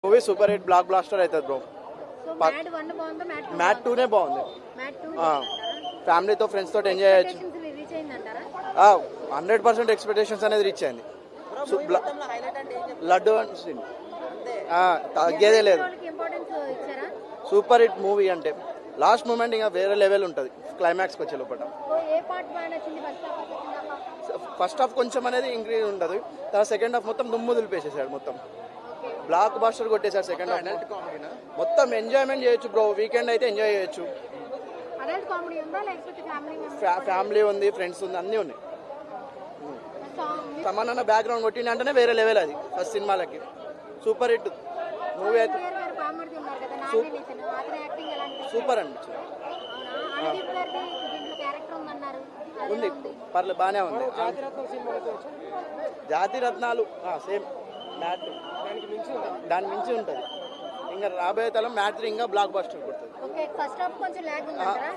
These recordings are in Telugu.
Movie super hit blockbuster అవుతుంది బ్రో. మ్యాట్ 2నే బాగుంది. ఫ్యామిలీతో ఫ్రెండ్స్ తోటి ఎంజాయ్ చేయొచ్చు. 100% ఎక్స్పెక్టేషన్స్ అనేది రీచ్ అయింది. లడ్డు తగ్గేదే లేదు. సూపర్ హిట్ మూవీ అంటే లాస్ట్ మూమెంట్ ఇంకా వేరే లెవెల్ ఉంటుంది. క్లైమాక్స్కి వచ్చే లోపల ఫస్ట్ హాఫ్ కొంచెం అనేది ఇంక్రీజ్ ఉంటుంది. తర్వాత సెకండ్ హాఫ్ మొత్తం దుమ్ము దులిపేసేసాడు. మొత్తం బ్లాక్ బాస్టర్ కొట్టేశాడు. సెకండ్ హాఫ్ మొత్తం ఎంజాయ్మెంట్ చేయొచ్చు బ్రో. వీకెండ్ అయితే ఎంజాయ్ చేయొచ్చు. ఫ్యామిలీ ఉంది, ఫ్రెండ్స్ ఉంది, అన్నీ ఉన్నాయి. తమన్నా బ్యాక్గ్రౌండ్ కొట్టింది అంటేనే వేరే లెవెల్ అది. ఫస్ట్ సినిమాలకి సూపర్ హిట్ మూవీ అయితే సూపర్ అనిపించింది. ఉంది పర్లేదు, బాగానే ఉంది. జాతి రత్నాలు సేమ్ మ్యాట్ దాని మించి ఉంటుంది. ఇంకా రాబోయే తలం మ్యాట్ 3 ఇంకా బ్లాక్ బస్టర్ కొడుతుంది.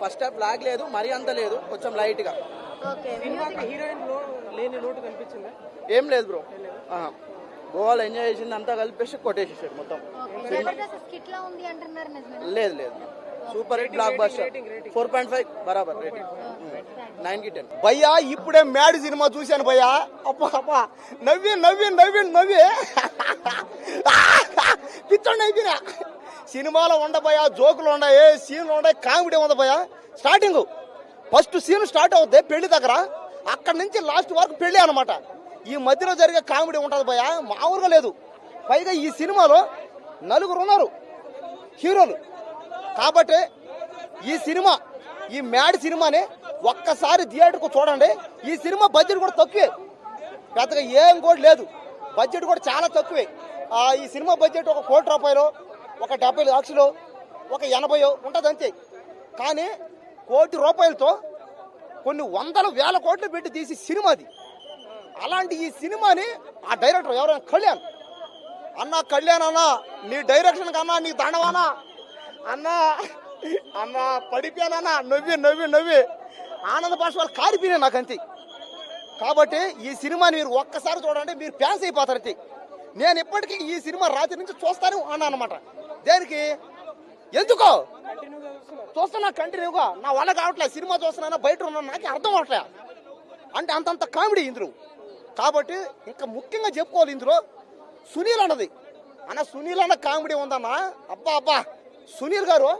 ఫస్ట్ హాఫ్ లాగ్ లేదు, మరీ అంత లేదు, కొంచెం లైట్ గా. ఏం లేదు బ్రో. గోవాలో ఎంజాయ్ చేసింది అంతా కలిపేసి కొట్టేసేసాడు మొత్తం. లేదు లేదు, సూపర్ హిట్ బ్లాక్ బస్టర్. 4.5 బరాబర్ రేటింగ్. 9కి 10. భయ్యా ఇప్పుడే మ్యాడ్ సినిమా చూశాను భయ్యా. అప్పా అప్పా నవ్వి నవ్వి నవ్వి నవ్వి పిచ్చండి అయిపోయినా. సినిమాలో ఉండబోయా, జోకులు ఉన్నాయి, సీన్లు ఉన్నాయి, కామెడీ ఉంది భయ్యా. స్టార్టింగ్ ఫస్ట్ సీన్ స్టార్ట్ అవుతుంది పెళ్లి దగ్గర, అక్కడ నుంచి లాస్ట్ వరకు పెళ్లి అనమాట. ఈ మధ్యలో జరిగే కామెడీ ఉంటుంది భయ్యా, మామూలుగా లేదు. పైగా ఈ సినిమాలో 4 ఉన్నారు హీరోలు. కాబట్టి ఈ సినిమా, ఈ మ్యాడ్ సినిమాని ఒక్కసారి థియేటర్కు చూడండి. ఈ సినిమా బడ్జెట్ కూడా తక్కువే, పెద్దగా ఏం కూడా లేదు. బడ్జెట్ కూడా చాలా తక్కువే. ఈ సినిమా బడ్జెట్ 1 కోటి రూపాయలు, 70 లక్షలు, 80 ఉంటుంది అంతే. కానీ 1 కోటి రూపాయలతో కొన్ని వందల వేల కోట్లు పెట్టి తీసి సినిమాది. అలాంటి ఈ సినిమాని ఆ డైరెక్టర్ ఎవరైనా కళ్యాణ్ అన్న నీ డైరెక్షన్ కన్నా నీ దండవానా అన్న పడిపోయానన్నా. నవ్వి నవ్వి నవ్వి ఆనంద భాషలు కారిపోయినాయి నాకంతే. కాబట్టి ఈ సినిమాని మీరు ఒక్కసారి చూడండి, మీరు ఫ్యాన్స్ అయిపోతారు అంతే. నేను ఇప్పటికీ ఈ సినిమా రాత్రి నుంచి చూస్తాను అన్నా అనమాట. దేనికి ఎందుకో చూస్తున్నా కంటిన్యూగా. నా వల్ల కావట్లేదు, సినిమా చూస్తున్నా, బయట ఉన్నా, నాకే అర్థం అవట్లే. అంటే అంతంత కామెడీ ఇందులో. కాబట్టి ఇంకా ముఖ్యంగా చెప్పుకోవాలి ఇందులో సునీల్ అన్నది. సునీల్ అన్న కామెడీ ఉందన్న. అబ్బా సునీల్ గారు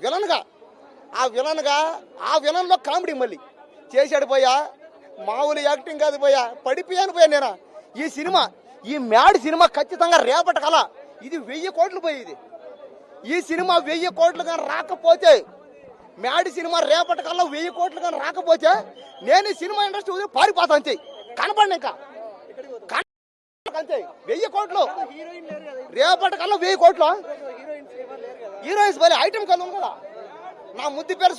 విలన్గా, ఆ విలన్లో కామెడీ మళ్ళీ చేశాడు పోయా. మామూలు యాక్టింగ్ కాదు పోయా, పడిపోయాను పోయా నేను. ఈ సినిమా, ఈ మ్యాడ్ సినిమా ఖచ్చితంగా రేపటి కల ఇది 1000 కోట్లు పోయేది. ఈ సినిమా 1000 కోట్లు కానీ రాకపోతే, మ్యాడ్ సినిమా రేపటి కల్లా 1000 కోట్లు కానీ రాకపోతే, నేను ఈ సినిమా ఇండస్ట్రీ పారిపోతా అంతే. కనపడి ఇంకా అంతే. 1000 కోట్లు రేపటి కల్లా 1000 కోట్లు. హీరోయిన్స్ బలి ఐటమ్ కళ్ళు ఉంది కదా. నా ముద్దు పేరు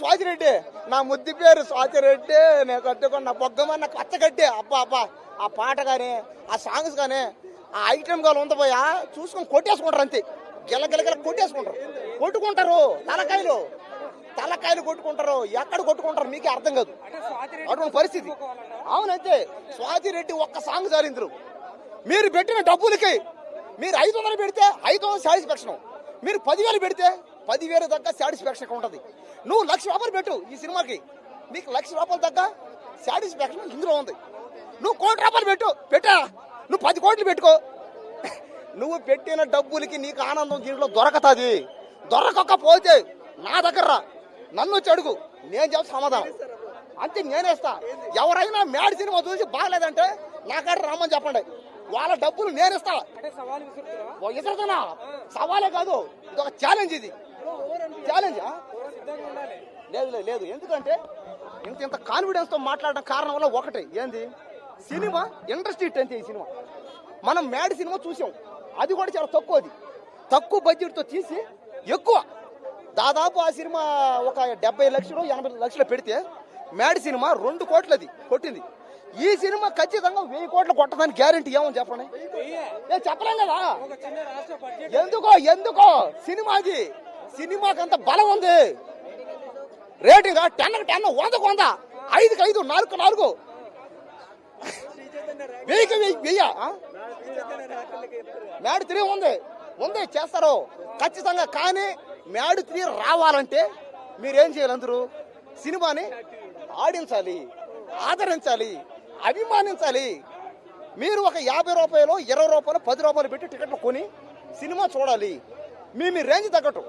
స్వాతిరెడ్డి, నేను కట్టుకున్న బొగ్గమన్న కచ్చగడ్డి. అబ్బా ఆ పాట కానీ, ఆ సాంగ్స్ కానీ, ఆ ఐటమ్ కాలు ఉందపోయా చూసుకొని కొట్టేసుకుంటారు అంతే. గిలగిలగిల కొట్టుకుంటారు. తలకాయలు కొట్టుకుంటారు. ఎక్కడ కొట్టుకుంటారు మీకే అర్థం కాదు అటువంటి పరిస్థితి. అవునంతే. స్వాతిరెడ్డి ఒక్క సాంగ్ చాలిందరు. మీరు పెట్టిన డబ్బులకి మీరు 500 పెడితే 500 సాటిస్ఫాక్షన్, మీరు 10,000 పెడితే 10,000 దగ్గర సాటిస్ఫాక్షన్ ఉంటుంది. నువ్వు 1,00,000 రూపాయలు పెట్టు ఈ సినిమాకి, నీకు 1,00,000 రూపాయలు దగ్గర సాటిస్ఫాక్షన్ ఇందులో ఉంది. నువ్వు 1 కోటి రూపాయలు పెట్టా, నువ్వు 10 కోట్లు పెట్టుకో. నువ్వు పెట్టిన డబ్బులకి నీకు ఆనందం దీంట్లో దొరకతుంది. దొరకకపోతే నా దగ్గర నన్ను వచ్చి అడుగు, నేను చెప్తా సమాధానం అంతే. నేనేస్తా. ఎవరైనా మ్యాడ్ సినిమా చూసి బాగలేదంటే నాకాడ రమ్మని చెప్పండి, వాళ్ళ డబ్బులు నేను ఇస్తా. ఇస్తున్నా, సవాలే కాదు, ఇది ఒక ఛాలెంజ్. ఇది ఛాలెంజ్ లేదు. ఎందుకంటే ఇంత కాన్ఫిడెన్స్ తో మాట్లాడడం కారణం వల్ల ఒకటి ఏంది, సినిమా ఇండస్ట్రీ అంతే. ఈ సినిమా మనం మ్యాడ్ సినిమా చూసాం, అది కూడా చాలా తక్కువ బడ్జెట్ తో తీసి ఎక్కువ, దాదాపు ఆ సినిమా ఒక 70 లక్షలు 80 లక్షలు పెడితే మ్యాడ్ సినిమా 2 కోట్లది కొట్టింది. ఈ సినిమా ఖచ్చితంగా 1000 కోట్లు కొట్టడానికి గ్యారెంటీ ఏమని చెప్పండి. చెప్పలేం కదా. ఎందుకో సినిమాకంత బలం ఉంది. రేటింగ్ 10కి 10, 100కి 100, 5కి 5, 4కి 4, 1000కి 1000. మ్యాడ్ 3 ఉంది. ఉంది చేస్తారు ఖచ్చితంగా. కానీ మ్యాడ్ 3 రావాలంటే మీరేం చేయాలి? అందరూ సినిమాని ఆడించాలి, ఆదరించాలి, అభిమానించాలి. మీరు ఒక 50 రూపాయలు, 20 రూపాయలు, 10 రూపాయలు పెట్టి టికెట్లు కొని సినిమా చూడాలి. మీ రేంజ్ తగ్గట్టు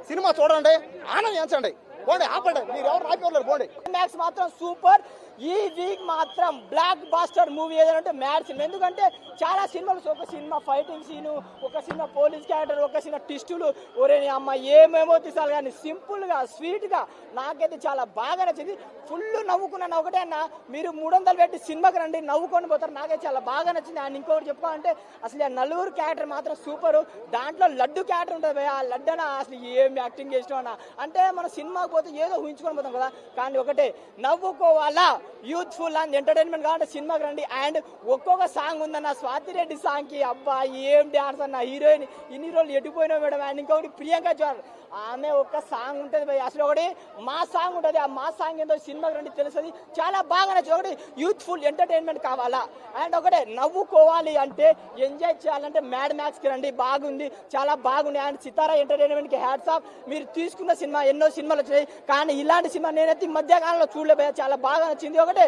సినిమా చూడండి, ఆనందించండి, పోండి, ఆపండి. మీరు ఎవరు ఆపేవాళ్ళు పోండి. మ్యాక్స్ మాత్రం సూపర్. ఈ వీక్ మాత్రం బ్లాక్ బాస్టర్ మూవీ ఏదంటే మ్యాడ్ సినిమా. ఎందుకంటే చాలా సినిమాలు, ఒక సినిమా ఫైటింగ్ సీను, ఒక సినిమా పోలీస్ క్యారెక్టర్, ఒక సినిమా ట్విస్టులు, ఒరే అమ్మ ఏమేమో తీసారు. కానీ సింపుల్గా స్వీట్గా నాకైతే చాలా బాగా నచ్చింది. ఫుల్ నవ్వుకున్నాను. ఒకటే అన్న, మీరు 300 పెట్టి సినిమాకి రండి, నవ్వుకొని పోతారు. నాకైతే చాలా బాగా నచ్చింది. అండ్ ఇంకొకటి చెప్పుకోవాలంటే అసలు ఆ నలుగురు క్యారెక్టర్ మాత్రం సూపరు. దాంట్లో లడ్డు క్యారెక్టర్ ఉంటుంది భయ, ఆ లడ్డు అన్న అసలు ఏం యాక్టింగ్ చేసినావు అన్న. అంటే మన సినిమాకి పోతే ఏదో ఊహించుకొని పోతాం కదా, కానీ ఒకటే నవ్వుకోవాలా, యూత్ఫుల్ అండ్ ఎంటర్టైన్మెంట్ కావాలంటే సినిమాకి రండి. అండ్ ఒక్కొక్క సాంగ్ ఉందన్న, స్వాతి రెడ్డి సాంగ్ కి అబ్బా ఏం డాన్స్ అన్న. హీరోయిన్ ఇన్ని రోజులు ఎడిపోయినా మేడం. అండ్ ఇంకొకటి ప్రియాంక జోహర్, ఆమె ఒక్క సాంగ్ ఉంటుంది భయ, అసలు ఒకటి మా సాంగ్ ఉంటుంది. ఆ మా సాంగ్ ఏంటో సినిమాకి రండి తెలుస్తుంది. చాలా బాగా నచ్చింది. ఒకటి యూత్ఫుల్ ఎంటర్టైన్మెంట్ కావాలా అండ్ ఒకటే నవ్వుకోవాలి అంటే, ఎంజాయ్ చేయాలంటే మ్యాడ్ మ్యాక్స్ కి రండి, బాగుంది, చాలా బాగుంది. అండ్ సితారా ఎంటర్టైన్మెంట్ కి హ్యాట్స్ ఆఫ్. మీరు తీసుకున్న సినిమా ఎన్నో సినిమాలు వచ్చాయి, కానీ ఇలాంటి సినిమా నేనైతే ఈ మధ్య కాలంలో చూడలే. చాలా బాగా నచ్చింది. ఒకటే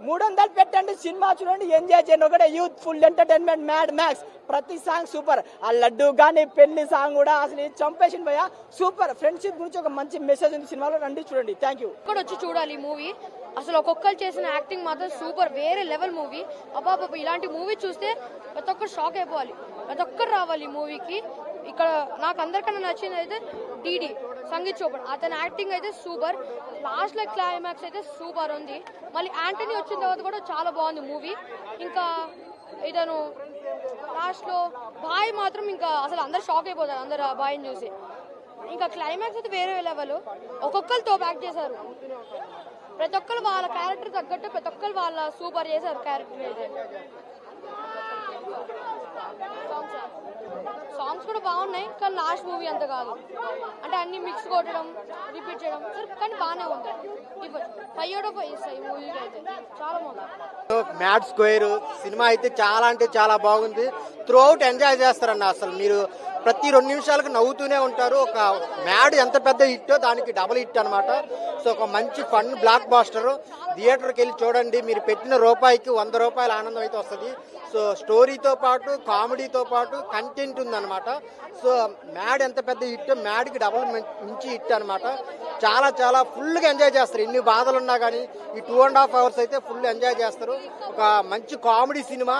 300 పెట్టండి, సినిమా చూడండి, ఎంజాయ్ చేయండి. ఒకటే యూత్ఫుల్ ఎంటర్టైన్మెంట్ మ్యాడ్ మ్యాక్స్. ప్రతి సాంగ్ సూపర్. ఆ లడ్డు కానీ పెళ్లి సాంగ్ కూడా అసలు చంపేసింది భయ, సూపర్. ఫ్రెండ్షిప్ గురించి ఒక మంచి మెసేజ్ ఉంది సినిమాలో, రండి చూడండి. Thank you. ఇక్కడ వచ్చి చూడాలి ఈ మూవీ. అసలు ఒక్కొక్కరు చేసిన యాక్టింగ్ మాత్రం సూపర్, వేరే లెవెల్ మూవీ. అబ్బా ఇలాంటి మూవీ చూస్తే ప్రతి ఒక్కరు షాక్ అయిపోవాలి, ప్రతి ఒక్కరు రావాలి ఈ మూవీకి. ఇక్కడ నాకు అందరికన్నా నచ్చింది అయితే డీడీ సంగీత్ చోపన్, అతని యాక్టింగ్ అయితే సూపర్. లాస్ట్ లో క్లైమాక్స్ అయితే సూపర్ ఉంది. మళ్ళీ యాంటనీ వచ్చిన తర్వాత కూడా చాలా బాగుంది మూవీ. ఇంకా ఇతను లాస్ట్ లో బాయ్ మాత్రం ఇంకా అసలు అందరు షాక్ అయిపోతారు, అందరు ఆ బాయ్ని చూసి. ఇంకా క్లైమాక్స్ అయితే వేరే లెవెల్. ఒక్కొక్కరితో యాక్ట్ చేశారు, ప్రతి ఒక్కరు వాళ్ళ క్యారెక్టర్ తగ్గట్టు ప్రతి ఒక్కరు వాళ్ళ సూపర్ చేశారు క్యారెక్టర్ అయితే. సాంగ్స్ కూడా బాగున్నాయి, కానీ లాస్ట్ మూవీ అంత కాదు. అంటే అన్ని మిక్స్ కొట్టడం, రిపీట్ చేయడం, కానీ బాగానే ఉంది. 5 out of 5 ఇస్తాయి ఈ మూవీకి అయితే, చాలా బాగుంది. మ్యాడ్ స్క్వేర్ సినిమా అయితే చాలా అంటే చాలా బాగుంది. త్రూ అవుట్ ఎంజాయ్ చేస్తారన్న. అసలు మీరు ప్రతి 2 నిమిషాలకు నవ్వుతూనే ఉంటారు. ఒక మ్యాడ్ ఎంత పెద్ద హిట్ దానికి డబుల్ హిట్ అనమాట. సో ఒక మంచి ఫన్ బ్లాక్ బాస్టర్. థియేటర్కి వెళ్ళి చూడండి, మీరు పెట్టిన రూపాయికి 100 రూపాయల ఆనందం అయితే వస్తుంది. సో స్టోరీతో పాటు కామెడీతో పాటు కంటెంట్ ఉందన్నమాట. సో మ్యాడ్ ఎంత పెద్ద హిట్, మ్యాడ్కి డబుల్ మంచి హిట్ అనమాట. చాలా చాలా ఫుల్గా ఎంజాయ్ చేస్తారు. ఎన్ని బాధలు ఉన్నా కానీ ఈ 2.5 hours అయితే ఫుల్ ఎంజాయ్ చేస్తారు. ఒక మంచి కామెడీ సినిమా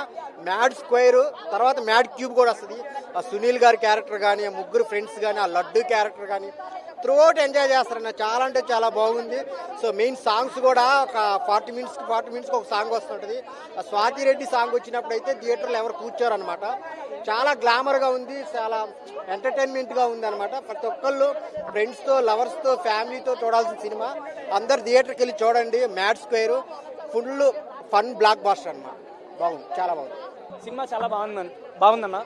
మ్యాడ్ స్క్వేర్. తర్వాత మ్యాడ్ క్యూబ్ కూడా వస్తుంది. ఆ సునీల్ గారి క్యారెక్టర్ కానీ, ఆ ముగ్గురు ఫ్రెండ్స్ కానీ, ఆ లడ్డు క్యారెక్టర్ కానీ త్రూ అవుట్ ఎంజాయ్ చేస్తారన్న. చాలా అంటే చాలా బాగుంది. సో మెయిన్ సాంగ్స్ కూడా ఒక 40 minutes ఒక సాంగ్ వస్తుంటుంది. ఆ స్వాతి రెడ్డి సాంగ్ వచ్చినప్పుడు అయితే థియేటర్లో ఎవరు కూర్చోరనమాట. చాలా గ్లామర్గా ఉంది, చాలా ఎంటర్టైన్మెంట్గా ఉంది అనమాట. ప్రతి ఒక్కళ్ళు ఫ్రెండ్స్తో, లవర్స్తో, ఫ్యామిలీతో చూడాల్సిన సినిమా. అందరు థియేటర్కి వెళ్ళి చూడండి. Mad square full fun blockbuster అనమాట. బాగుంది, చాలా బాగుంది. సినిమా చాలా బాగుందన్న.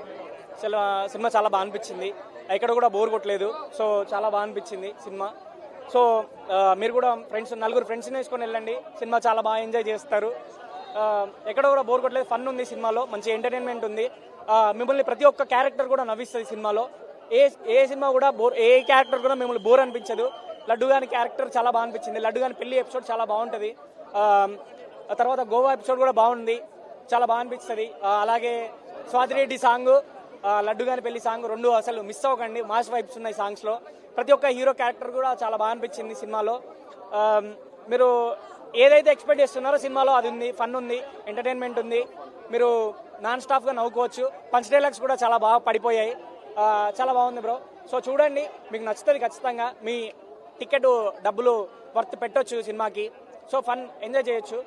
సినిమా చాలా బాగా అనిపించింది. ఎక్కడ కూడా బోర్ కొట్టలేదు. సో చాలా బాగా అనిపించింది సినిమా. సో మీరు కూడా నలుగురు ఫ్రెండ్స్ని వేసుకొని వెళ్ళండి, సినిమా చాలా బాగా ఎంజాయ్ చేస్తారు. ఎక్కడ కూడా బోర్ కొట్టలేదు, ఫన్ ఉంది సినిమాలో, మంచి ఎంటర్టైన్మెంట్ ఉంది. మిమ్మల్ని ప్రతి ఒక్క క్యారెక్టర్ కూడా నవ్విస్తుంది సినిమాలో. ఏ సినిమా కూడా ఏ క్యారెక్టర్ కూడా మిమ్మల్ని బోర్ అనిపించదు. లడ్డు గారి క్యారెక్టర్ చాలా బాగా అనిపించింది. లడ్డు గారి పెళ్లి ఎపిసోడ్ చాలా బాగుంటుంది. తర్వాత గోవా ఎపిసోడ్ కూడా బాగుంది, చాలా బాగా అనిపిస్తుంది. అలాగే స్వాతిరెడ్డి సాంగ్, లడ్డు గారి పెళ్లి సాంగ్ 2 అసలు మిస్ అవ్వకండి. మాస్ వైబ్స్ ఉన్నాయి సాంగ్స్లో. ప్రతి ఒక్క హీరో క్యారెక్టర్ కూడా చాలా బాగా అనిపించింది సినిమాలో. మీరు ఏదైతే ఎక్స్పెక్ట్ చేస్తున్నారో సినిమాలో అది ఉంది, ఫన్ ఉంది, ఎంటర్టైన్మెంట్ ఉంది. మీరు నాన్ స్టాప్గా నవ్వుకోవచ్చు. పంచ్ డైలాగ్స్ కూడా చాలా బాగా పడిపోయాయి. చాలా బాగుంది బ్రో. సో చూడండి, మీకు నచ్చుతుంది ఖచ్చితంగా. మీ టికెట్ డబ్బులు వర్త్ పెట్టొచ్చు సినిమాకి. సో ఫన్ ఎంజాయ్ చేయొచ్చు.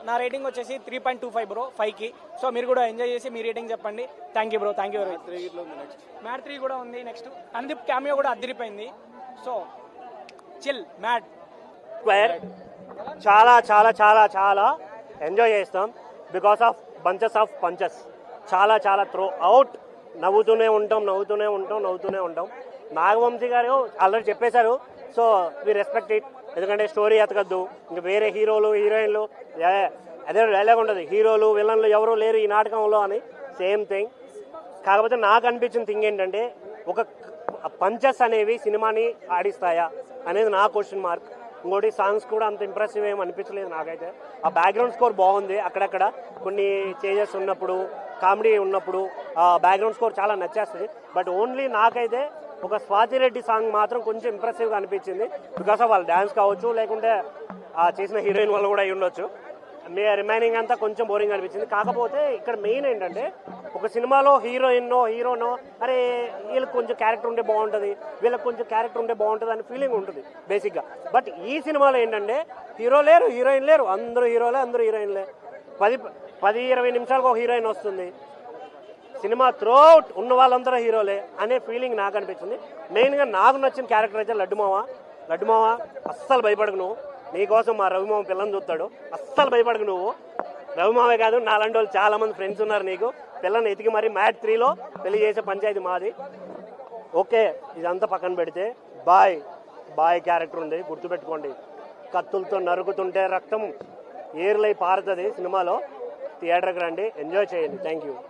నా రేటింగ్ వచ్చేసి 3.25 బ్రో 5కి. సో మీరు కూడా ఎంజాయ్ చేసి మీ రేటింగ్ చెప్పండి. Thank you bro, thank you very much. Mad 3 కూడా ఉంది నెక్స్ట్. అనుదీప్ క్యామియో కూడా అదిరిపోయింది. సో చిల్ మ్యాడ్ స్క్వేర్ చాలా చాలా చాలా చాలా ఎంజాయ్ చేస్తాం because of bunches of punches. చాలా చాలా త్రో అవుట్ నవ్వుతూనే ఉంటాం. నాగవంశీ గారు ఆల్రెడీ చెప్పేశారు. So we respect it. ఎందుకంటే స్టోరీ ఎతకద్దు. ఇంకా వేరే హీరోలు, హీరోయిన్లు అదే డైలాగ్ ఉంటుంది, హీరోలు విలన్లు ఎవరు లేరు ఈ నాటకంలో అని. Same thing. కాకపోతే నాకు అనిపించిన థింగ్ ఏంటంటే ఒక పంచెస్ అనేవి సినిమాని ఆడిస్తాయా అనేది నా క్వశ్చన్ మార్క్. ఇంకోటి సాంగ్స్ కూడా అంత ఇంప్రెసివ్ ఏమి అనిపించలేదు నాకైతే. ఆ బ్యాక్గ్రౌండ్ స్కోర్ బాగుంది, అక్కడక్కడ కొన్ని చేంజెస్ ఉన్నప్పుడు, కామెడీ ఉన్నప్పుడు బ్యాక్గ్రౌండ్ స్కోర్ చాలా నచ్చేస్తుంది. బట్ ఓన్లీ నాకైతే ఒక స్వాతిరెడ్డి సాంగ్ మాత్రం కొంచెం ఇంప్రెసివ్గా అనిపించింది. బికాస్ ఆఫ్ వాళ్ళ డ్యాన్స్ కావచ్చు, లేకుంటే చేసిన హీరోయిన్ వల్ల కూడా అయి ఉండొచ్చు. రిమైనింగ్ అంతా కొంచెం బోరింగ్ అనిపించింది. కాకపోతే ఇక్కడ మెయిన్ ఏంటంటే ఒక సినిమాలో హీరోనో అరే వీళ్ళకి కొంచెం క్యారెక్టర్ ఉంటే బాగుంటుంది, వీళ్ళకి కొంచెం క్యారెక్టర్ ఉంటే బాగుంటుంది అని ఫీలింగ్ ఉంటుంది బేసిక్గా. బట్ ఈ సినిమాలో ఏంటంటే హీరో లేరు, హీరోయిన్ లేరు, అందరూ హీరోలే, అందరూ హీరోయిన్లే. 10-20 నిమిషాలకు ఒక హీరోయిన్ వస్తుంది. సినిమా త్రూఅవుట్ ఉన్న వాళ్ళందరూ హీరోలే అనే ఫీలింగ్ నాకు అనిపించింది. మెయిన్గా నాకు నచ్చిన క్యారెక్టర్ అయితే లడ్డుమావ అస్సలు భయపడకు నువ్వు. నీకోసం మా రవిమామ పిల్లని చూస్తాడు, అస్సలు భయపడకు నువ్వు. రవిమావే కాదు, నాలాంటి వాళ్ళు చాలా మంది ఫ్రెండ్స్ ఉన్నారు నీకు. పిల్లని ఎతికి మరి మ్యాట్ 3లో పెళ్లి చేసే పంచాయతీ మాది. ఓకే, ఇదంతా పక్కన పెడితే బాయ్ క్యారెక్టర్ ఉంది, గుర్తుపెట్టుకోండి. కత్తులతో నరుకుతుంటే రక్తం ఏర్లై పారుతుంది సినిమాలో. థియేటర్కి రండి, ఎంజాయ్ చేయండి. Thank you.